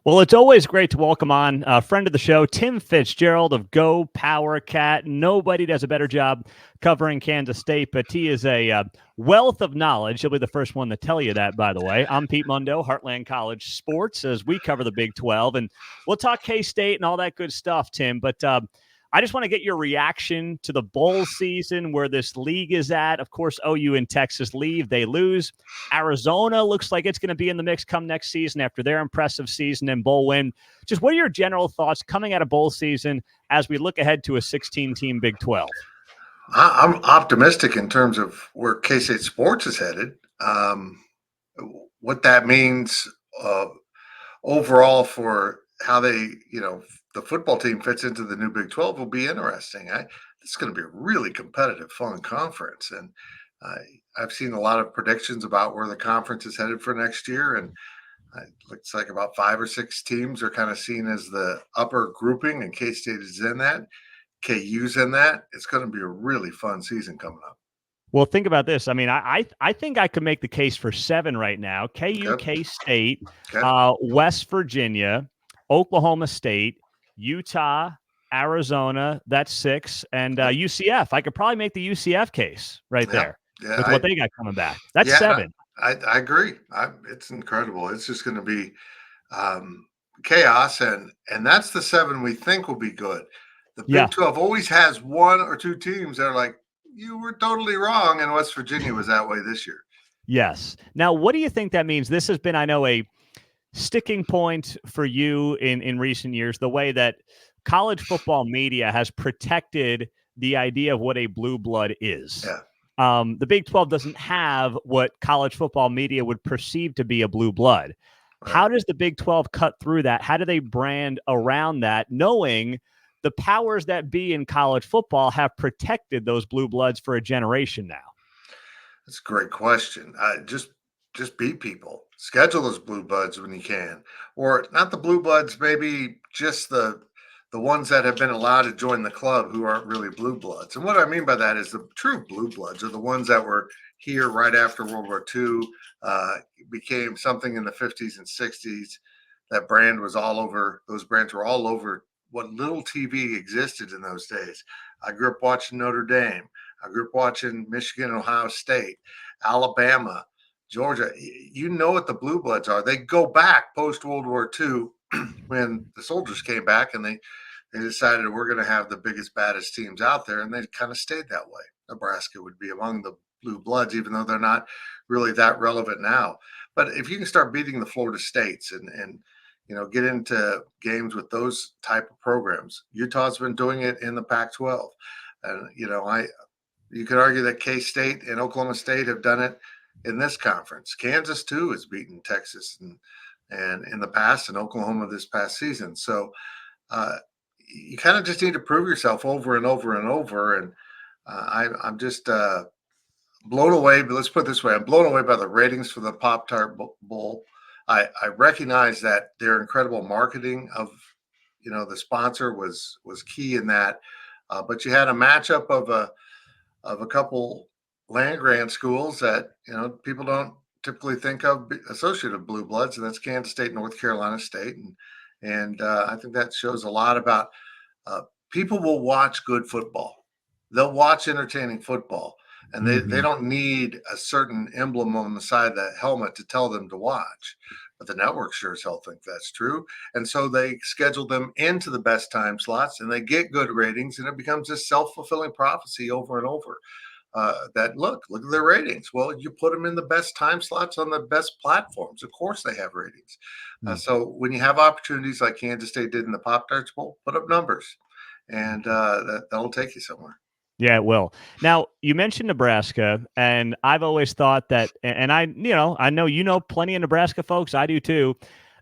Well, it's always great to welcome on a friend of the show, Tim Fitzgerald of Go Powercat. Nobody does a better job covering Kansas State, but he is a wealth of knowledge. He'll be the first one to tell you that, by the way. I'm Pete Mundo, Heartland College Sports, as we cover the Big 12, and we'll talk K-State and all that good stuff, Tim. But I just want to get your reaction to the bowl season, where this league is at. Of course, OU and Texas leave. They lose. Arizona looks like it's going to be in the mix come next season after their impressive season and bowl win. Just what are your general thoughts coming out of bowl season as we look ahead to a 16-team Big 12? I'm optimistic in terms of where K-State sports is headed. What that means overall for how they, the football team fits into the new Big 12 will be interesting. It's going to be a really competitive, fun conference. And I've seen a lot of predictions about where the conference is headed for next year. And it looks like about 5 or 6 teams are kind of seen as the upper grouping, and K-State is in that. KU's in that. It's going to be a really fun season coming up. Well, think about this. I mean, I think I could make the case for 7 right now. KU, Okay. K-State, Okay. West Virginia, Oklahoma State, Utah, Arizona. That's 6. And UCF. I could probably make the UCF case right there with what they got coming back. That's 7. I agree. It's incredible. It's just going to be chaos, and that's the 7 we think will be good. The Big 12 always has 1 or 2 teams that are like, you were totally wrong, and West Virginia was that way this year. Yes. Now, what do you think that means? This has been, I know, a sticking point for you in recent years, the way that college football media has protected the idea of what a blue blood is. Yeah. The Big 12 doesn't have what college football media would perceive to be a blue blood. Right. How does the Big 12 cut through that? How do they brand around that, knowing the powers that be in college football have protected those blue bloods for a generation now? That's a great question. Just beat people. Schedule those blue bloods when you can, or not the blue bloods, maybe just the ones that have been allowed to join the club who aren't really blue bloods. And what I mean by that is the true blue bloods are the ones that were here right after World War II, became something in the 50s and 60s. That brand was all over. Those brands were all over what little TV existed in those days. I grew up watching Notre Dame. I grew up watching Michigan, Ohio State, Alabama, Georgia. You know what the blue bloods are. They go back post-World War II when the soldiers came back, and they decided we're going to have the biggest, baddest teams out there, and they kind of stayed that way. Nebraska would be among the blue bloods, even though they're not really that relevant now. But if you can start beating the Florida States and get into games with those type of programs, Utah's been doing it in the Pac-12. And, you could argue that K-State and Oklahoma State have done it in this conference. Kansas, too, has beaten Texas and in the past, and Oklahoma this past season. So you kind of just need to prove yourself over and over and over. And I'm just blown away. But let's put it this way. I'm blown away by the ratings for the Pop-Tart Bowl. I recognize that their incredible marketing of, the sponsor was key in that. But you had a matchup of a couple land-grant schools that, people don't typically think of associated with blue bloods, and that's Kansas State, North Carolina State. And I think that shows a lot about people will watch good football. They'll watch entertaining football. And they don't need a certain emblem on the side of the helmet to tell them to watch. But the network sure as hell think that's true. And so they schedule them into the best time slots, and they get good ratings, and it becomes this self-fulfilling prophecy over and over. That look at their ratings. Well, you put them in the best time slots on the best platforms. Of course they have ratings. So when you have opportunities like Kansas State did in the Pop-Tarts Bowl, put up numbers, and that'll take you somewhere. Yeah, it will. Now, you mentioned Nebraska, and I've always thought that, and I know plenty of Nebraska folks, I do too.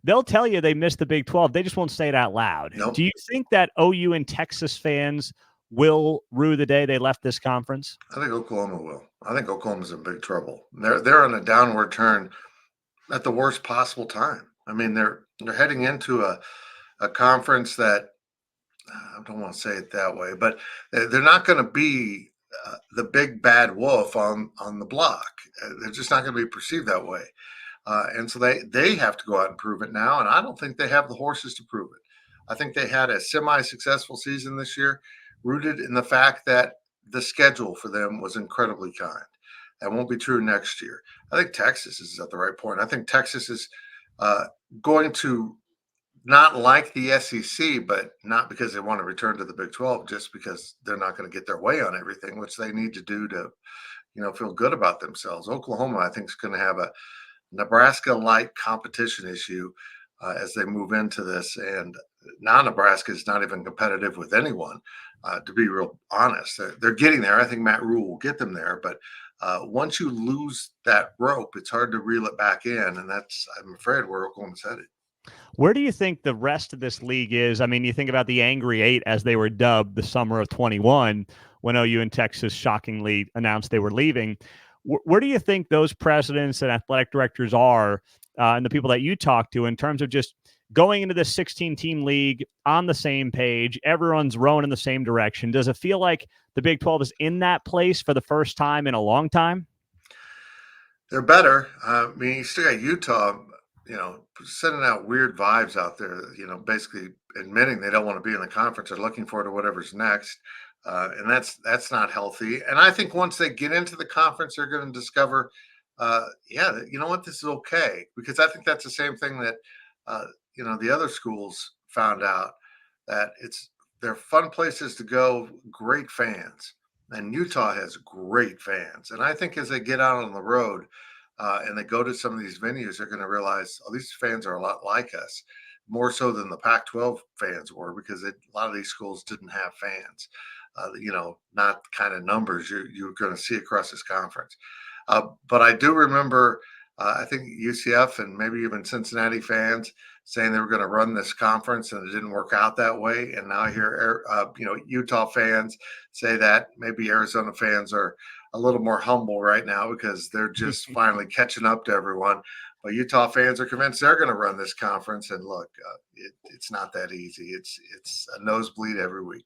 They'll tell you they missed the Big 12. They just won't say it out loud. Nope. Do you think that OU and Texas fans will rue the day they left this conference? I think Oklahoma will. I think Oklahoma's in big trouble. They're on a downward turn at the worst possible time. I mean, they're heading into a conference that, I don't want to say it that way, but they're not going to be the big bad wolf on the block. They're just not going to be perceived that way. And so they have to go out and prove it now. And I don't think they have the horses to prove it. I think they had a semi-successful season this year, rooted in the fact that the schedule for them was incredibly kind. That won't be true next year. I think Texas is at the right point. I think Texas is uh, going to not like the SEC, but not because they want to return to the Big 12, just because they're not going to get their way on everything, which they need to do to, feel good about themselves. Oklahoma, I think, is going to have a Nebraska-like competition issue as they move into this, and now Nebraska is not even competitive with anyone. To be real honest, they're getting there. I think Matt Rule will get them there, but once you lose that rope, it's hard to reel it back in, and that's, I'm afraid, where Oklahoma's headed. Where do you think the rest of this league is? I mean, you think about the Angry Eight, as they were dubbed the summer of 21, when OU and Texas shockingly announced they were leaving. Where do you think those presidents and athletic directors are, and the people that you talk to, in terms of just going into this 16-team league on the same page? Everyone's rowing in the same direction. Does it feel like the Big 12 is in that place for the first time in a long time? They're better. I mean, you still got Utah, sending out weird vibes out there, basically admitting they don't want to be in the conference or looking forward to whatever's next. And that's not healthy. And I think once they get into the conference, they're going to discover, yeah, you know what, this is okay. Because I think that's the same thing that, the other schools found out, that they're fun places to go, great fans. And Utah has great fans. And I think as they get out on the road, and they go to some of these venues, they're going to realize, oh, these fans are a lot like us, more so than the Pac-12 fans were, because a lot of these schools didn't have fans. Not the kind of numbers you're going to see across this conference. But I do remember, I think UCF and maybe even Cincinnati fans saying they were going to run this conference, and it didn't work out that way. And now I hear, Utah fans say that. Maybe Arizona fans are a little more humble right now because they're just finally catching up to everyone. But Utah fans are convinced they're going to run this conference. And look, it's not that easy. It's a nosebleed every week.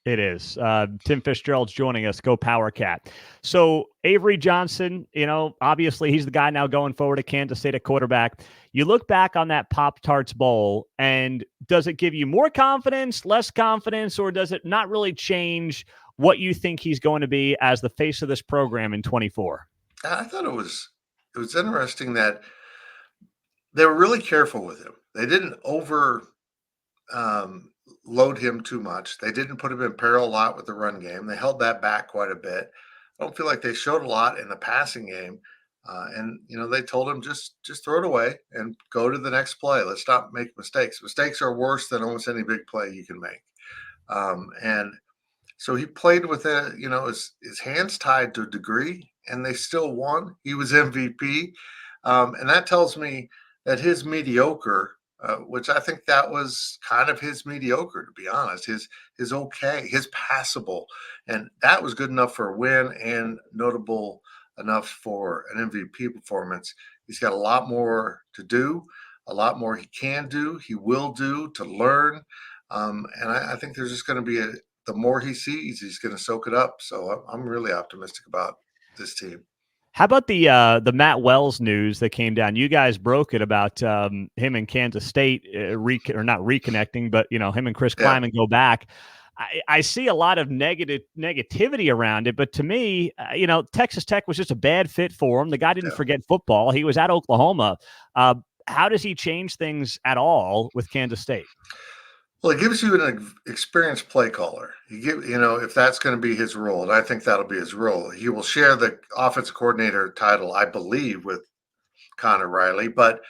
It is. Tim Fitzgerald's joining us. Go Powercat. So Avery Johnson, obviously he's the guy now going forward at Kansas State at quarterback. You look back on that Pop-Tarts Bowl, and does it give you more confidence, less confidence, or does it not really change what you think he's going to be as the face of this program in 24? I thought it was interesting that they were really careful with him. They didn't load him too much. They didn't put him in peril a lot with the run game. They held that back quite a bit. I don't feel like they showed a lot in the passing game. And they told him just throw it away and go to the next play. Let's not make mistakes. Mistakes are worse than almost any big play you can make. And so he played with his hands tied to a degree, and they still won. He was MVP. And that tells me that his mediocre, which I think that was kind of his mediocre, to be honest, his okay, his passable, and that was good enough for a win and notable enough for an MVP performance. He's got a lot more to do, a lot more he can do, he will do, to learn. And I think there's just going to be the more he sees, he's going to soak it up. So I'm really optimistic about this team. How about the Matt Wells news that came down? You guys broke it about him and Kansas State or not reconnecting, but him and Chris Kleiman go back. I see a lot of negativity around it, but to me, Texas Tech was just a bad fit for him. The guy didn't forget football. He was at Oklahoma. How does he change things at all with Kansas State? Well, it gives you an experienced play caller. If that's going to be his role, and I think that'll be his role. He will share the offensive coordinator title, I believe, with Connor Riley, but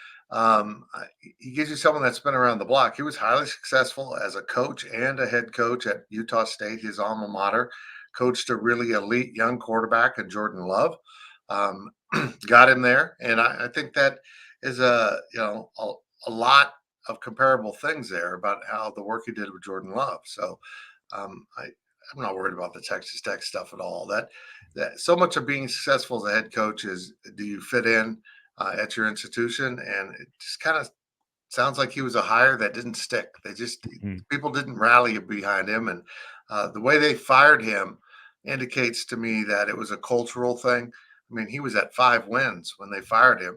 he gives you someone that's been around the block. He was highly successful as a coach and a head coach at Utah State, his alma mater. Coached a really elite young quarterback in Jordan Love. Got him there, and I think that is a lot of comparable things there about how the work he did with Jordan Love. So I'm not worried about the Texas Tech stuff at all. That so much of being successful as a head coach is, do you fit in at your institution? And it just kind of sounds like he was a hire that didn't stick. People didn't rally behind him, and the way they fired him indicates to me that it was a cultural thing. I mean, he was at 5 wins when they fired him.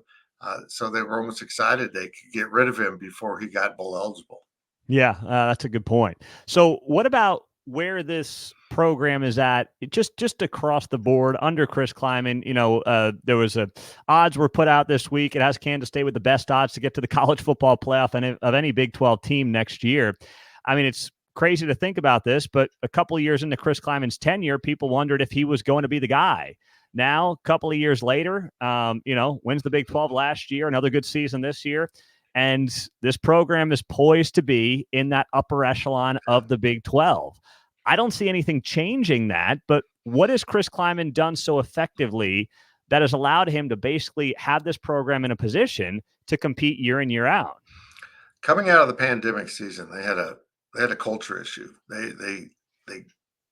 So they were almost excited they could get rid of him before he got bowl eligible. Yeah, that's a good point. So what about where this program is at just across the board under Chris Kleiman? There was odds were put out this week. It has Kansas State with the best odds to get to the college football playoff of any Big 12 team next year. I mean, it's crazy to think about this, but a couple of years into Chris Kleiman's tenure, people wondered if he was going to be the guy. Now, a couple of years later, wins the Big 12 last year, another good season this year. And this program is poised to be in that upper echelon of the Big 12. I don't see anything changing that, but what has Chris Kleiman done so effectively that has allowed him to basically have this program in a position to compete year in, year out? Coming out of the pandemic season, they had a culture issue. They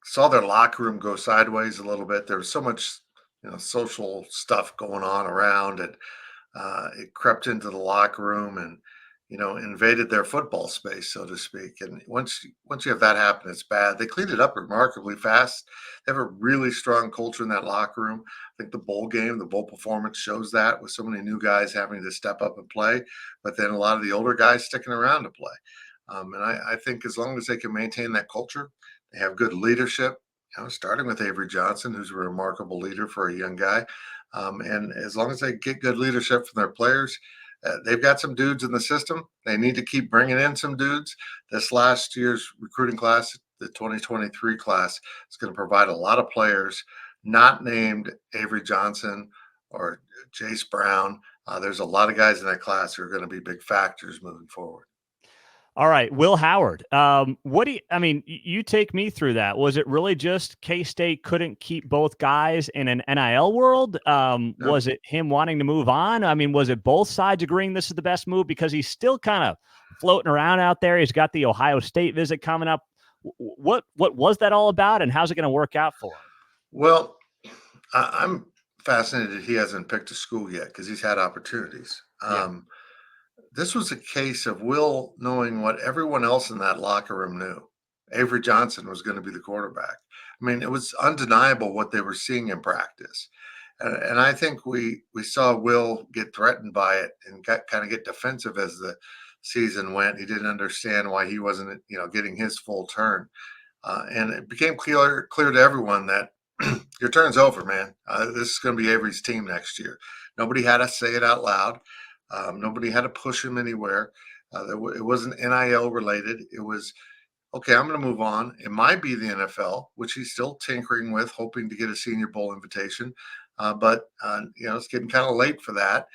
saw their locker room go sideways a little bit. There was so much social stuff going on around, and it crept into the locker room and invaded their football space, so to speak. And once you have that happen, it's bad. They cleaned it up remarkably fast. They have a really strong culture in that locker room. I think the bowl performance shows that, with so many new guys having to step up and play, but then a lot of the older guys sticking around to play. And I think as long as they can maintain that culture, they have good leadership. Starting with Avery Johnson, who's a remarkable leader for a young guy. And as long as they get good leadership from their players, they've got some dudes in the system. They need to keep bringing in some dudes. This last year's recruiting class, the 2023 class, is going to provide a lot of players not named Avery Johnson or Jace Brown. There's a lot of guys in that class who are going to be big factors moving forward. All right, Will Howard. You take me through that. Was it really just K-State couldn't keep both guys in an NIL world? No. Was it him wanting to move on? I mean, was it both sides agreeing this is the best move? Because he's still kind of floating around out there. He's got the Ohio State visit coming up. What was that all about, and how's it going to work out for him? Well, I'm fascinated he hasn't picked a school yet because he's had opportunities. This was a case of Will knowing what everyone else in that locker room knew. Avery Johnson was going to be the quarterback. I mean, it was undeniable what they were seeing in practice. And I think we saw Will get threatened by it and kind of get defensive as the season went. He didn't understand why he wasn't, getting his full turn. And it became clear to everyone that your turn's over, man. This is going to be Avery's team next year. Nobody had to say it out loud. Nobody had to push him anywhere. It wasn't NIL related. It was, okay, I'm going to move on. It might be the NFL, which he's still tinkering with, hoping to get a Senior Bowl invitation. But it's getting kind of late for that.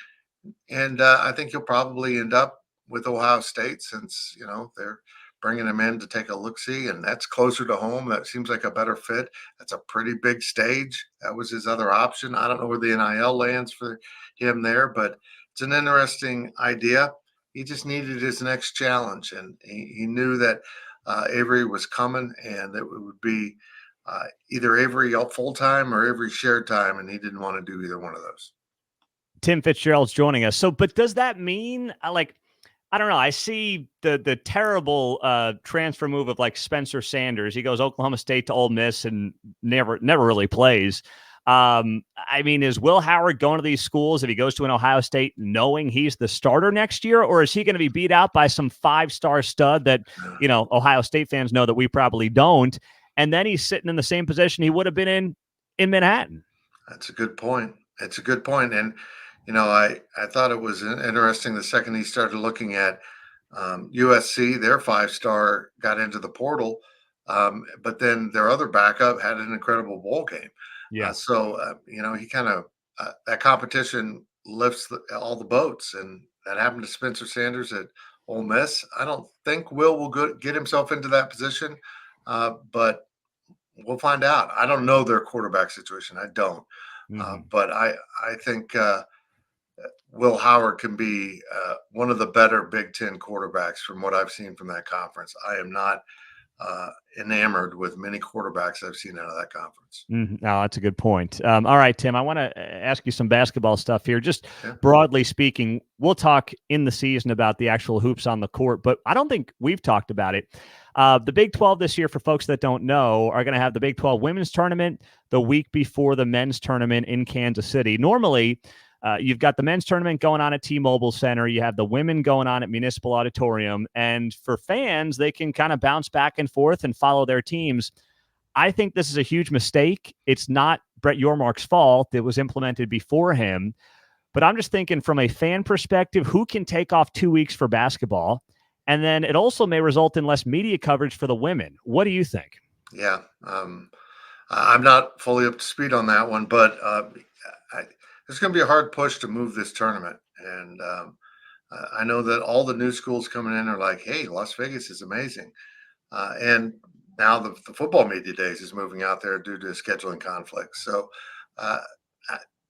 And I think he'll probably end up with Ohio State since, they're bringing him in to take a look-see, and that's closer to home. That seems like a better fit. That's a pretty big stage. That was his other option. I don't know where the NIL lands for him there, but it's an interesting idea. He just needed his next challenge, and he knew that Avery was coming, and that it would be either Avery full-time or Avery shared time, and he didn't want to do either one of those. Tim Fitzgerald's joining us. So, but does that mean, I don't know. I see the terrible transfer move of Spencer Sanders. He goes Oklahoma State to Ole Miss and never really plays. Is Will Howard going to these schools if he goes to an Ohio State knowing he's the starter next year, or is he going to be beat out by some 5-star stud that, Ohio State fans know that we probably don't, and then he's sitting in the same position he would have been in Manhattan? That's a good point. It's a good point. And, I thought it was interesting the second he started looking at USC, their 5-star got into the portal, but then their other backup had an incredible bowl game. Yeah. He kind of that competition lifts all the boats, and that happened to Spencer Sanders at Ole Miss. I don't think Will get himself into that position, but we'll find out. I don't know their quarterback situation. I don't, but I think Will Howard can be one of the better Big Ten quarterbacks from what I've seen from that conference. I am not enamored with many quarterbacks I've seen out of that conference. No, that's a good point. All right, Tim, I want to ask you some basketball stuff here. Just broadly speaking, we'll talk in the season about the actual hoops on the court, but I don't think we've talked about it. The Big 12 this year, for folks that don't know, are going to have the Big 12 women's tournament the week before the men's tournament in Kansas City. Normally, You've got the men's tournament going on at T-Mobile Center. You have the women going on at Municipal Auditorium. And for fans, they can kind of bounce back and forth and follow their teams. I think this is a huge mistake. It's not Brett Yormark's fault. It was implemented before him. But I'm just thinking from a fan perspective, who can take off 2 weeks for basketball? And then it also may result in less media coverage for the women. What do you think? Yeah. I'm not fully up to speed on that one, but there's going to be a hard push to move this tournament. And I know that all the new schools coming in are like, hey, Las Vegas is amazing. And now the football media days is moving out there due to scheduling conflicts. So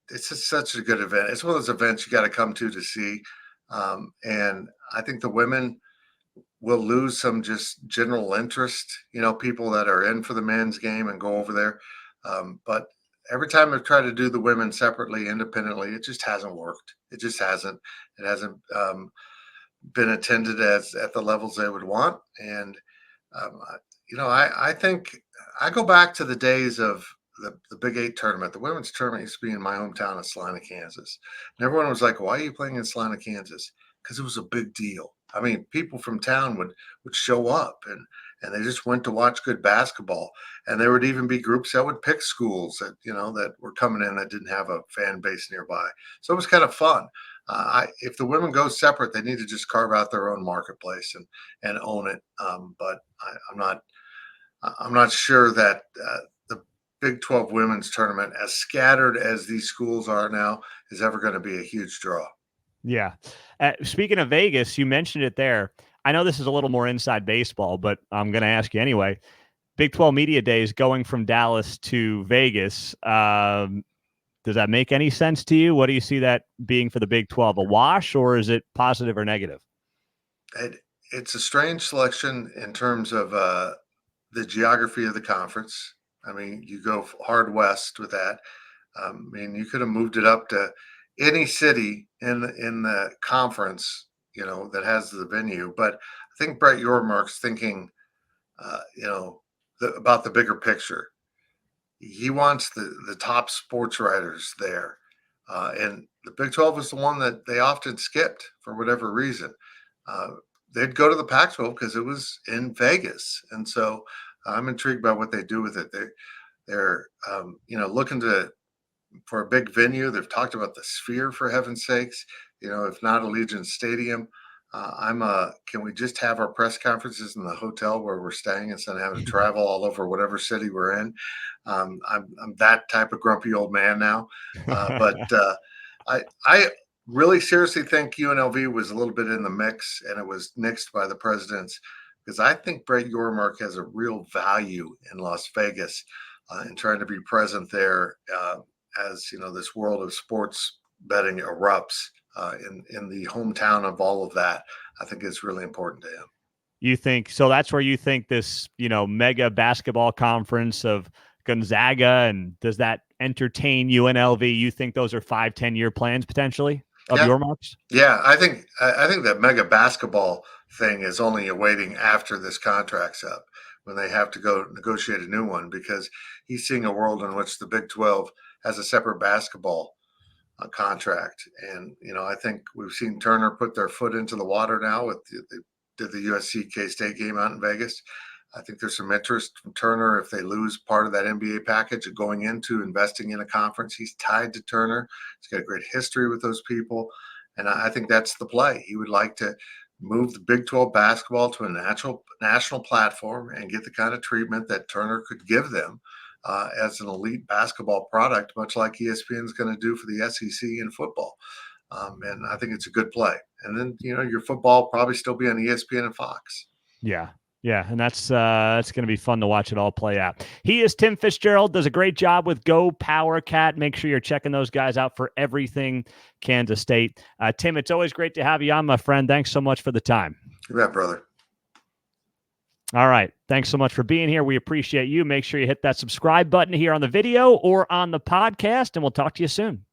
it's just such a good event. It's one of those events you got to come to see. And I think the women will lose some just general interest, people that are in for the men's game and go over there. But every time I've tried to do the women separately, independently, it just hasn't worked. It just hasn't. It hasn't been attended at the levels they would want. And I think I go back to the days of the Big 8 tournament. The women's tournament used to be in my hometown of Salina, Kansas. And everyone was like, why are you playing in Salina, Kansas? Because it was a big deal. I mean, people from town would show up and they just went to watch good basketball. And there would even be groups that would pick schools that were coming in that didn't have a fan base nearby. So it was kind of fun. If the women go separate, they need to just carve out their own marketplace and own it. But I'm not sure that the Big 12 women's tournament, as scattered as these schools are now, is ever going to be a huge draw. Yeah. Speaking of Vegas, you mentioned it there. I know this is a little more inside baseball, but I'm going to ask you anyway. Big 12 Media Days going from Dallas to Vegas. Does that make any sense to you? What do you see that being for the Big 12? A wash, or is it positive or negative? It's a strange selection in terms of the geography of the conference. I mean, you go hard west with that. I mean, you could have moved it up to any city in the conference, that has the venue. But I think Brett Yormark's thinking, about the bigger picture. He wants the top sports writers there. And the Big 12 is the one that they often skipped for whatever reason. They'd go to the Pac-12 because it was in Vegas. And so I'm intrigued by what they do with it. They're looking for a big venue. They've talked about the Sphere, for heaven's sakes. If not Allegiant Stadium, can we just have our press conferences in the hotel where we're staying instead of having to travel all over whatever city we're in? I'm that type of grumpy old man now. But I really seriously think UNLV was a little bit in the mix, and it was nixed by the presidents, because I think Brett Yormark has a real value in Las Vegas in trying to be present there as this world of sports betting erupts in the hometown of all of that. I think it's really important to him. You think so? That's where you think this, mega basketball conference of Gonzaga, and does that entertain UNLV? You think those are 5-10 year plans potentially of Yormark's? Yeah, I think that mega basketball thing is only awaiting after this contract's up, when they have to go negotiate a new one, because he's seeing a world in which the Big 12 has a separate basketball contract. And, I think we've seen Turner put their foot into the water now with the USC K-State game out in Vegas. I think there's some interest from Turner if they lose part of that NBA package of going into investing in a conference. He's tied to Turner. He's got a great history with those people. And I think that's the play. He would like to move the Big 12 basketball to a national platform and get the kind of treatment that Turner could give them as an elite basketball product, much like ESPN is going to do for the SEC in football. And I think it's a good play. And then, your football probably still be on ESPN and Fox. Yeah. Yeah, and that's going to be fun to watch it all play out. He is Tim Fitzgerald, does a great job with Go Powercat. Make sure you're checking those guys out for everything Kansas State. Tim, it's always great to have you on, my friend. Thanks so much for the time. You bet, brother. All right. Thanks so much for being here. We appreciate you. Make sure you hit that subscribe button here on the video or on the podcast, and we'll talk to you soon.